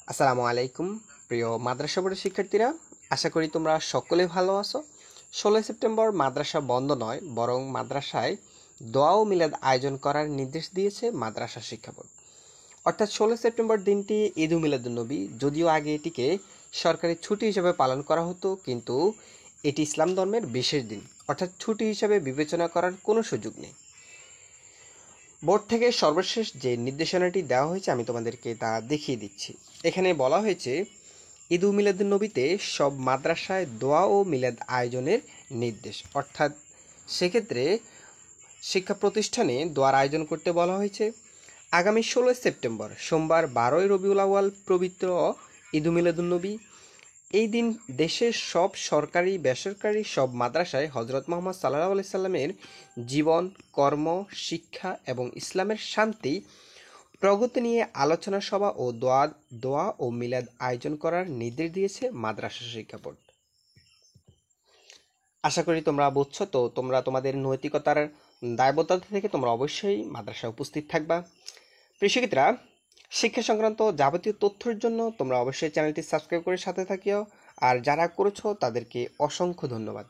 আসসালামু আলাইকুম প্রিয় মাদ্রাসা বোর্ডের শিক্ষার্থীরা, আশা করি তোমরা সকলে ভালো আছো। 16 সেপ্টেম্বর মাদ্রাসা বন্ধ নয়, বরং মাদ্রাসায় দোয়া ও মিলাদ আয়োজন করার নির্দেশ দিয়েছে মাদ্রাসা শিক্ষা বোর্ড। অর্থাৎ 16 সেপ্টেম্বর দিনটি ঈদ মিলাদুন্নবী, যদিও আগে এটিকে সরকারি ছুটি হিসেবে পালন করা হতো, কিন্তু এটি ইসলাম ধর্মের বিশেষ দিন, অর্থাৎ ছুটি হিসেবে বিবেচনা করার কোনো সুযোগ নেই। বোর্ড থেকে সর্বশেষ যে নির্দেশনাটি দেওয়া হয়েছে আমি তোমাদেরকে তা দেখিয়ে দিচ্ছি। এখানে বলা হয়েছে ঈদ মিলাদুন্নবীতে সব মাদ্রাসায় দোয়া ও মিলাদ আয়োজনের নির্দেশ, অর্থাৎ সেক্ষেত্রে শিক্ষা প্রতিষ্ঠানে দোয়ার আয়োজন করতে বলা হয়েছে। আগামী 16 সেপ্টেম্বর সোমবার 12 রবিউল আউয়াল পবিত্র ঈদ মিলাদুন্নবী। এই দিন দেশের সব সরকারি বেসরকারি সব মাদ্রাসায় হজরত মুহাম্মদ সাল্লাল্লাহু আলাইহি সাল্লামের জীবন, কর্ম, শিক্ষা এবং ইসলামের শান্তি প্রগতি নিয়ে আলোচনা সভা ও দোয়া ও মিলাদ আয়োজন করার নির্দেশ দিয়েছে মাদ্রাসা শিক্ষা বোর্ড। আশা করি তোমরা বুঝছো। তো তোমরা তোমাদের নৈতিকতার দায়বদ্ধতা থেকে তোমরা অবশ্যই মাদ্রাসায় উপস্থিত থাকবা। প্রিয় শিক্ষার্থীরা, শিক্ষা সংক্রান্ত যাবতীয় তথ্যের জন্য তোমরা অবশ্যই চ্যানেলটি সাবস্ক্রাইব করে সাথে থাকিও। আর যারা করেছো তাদেরকে অসংখ্য ধন্যবাদ।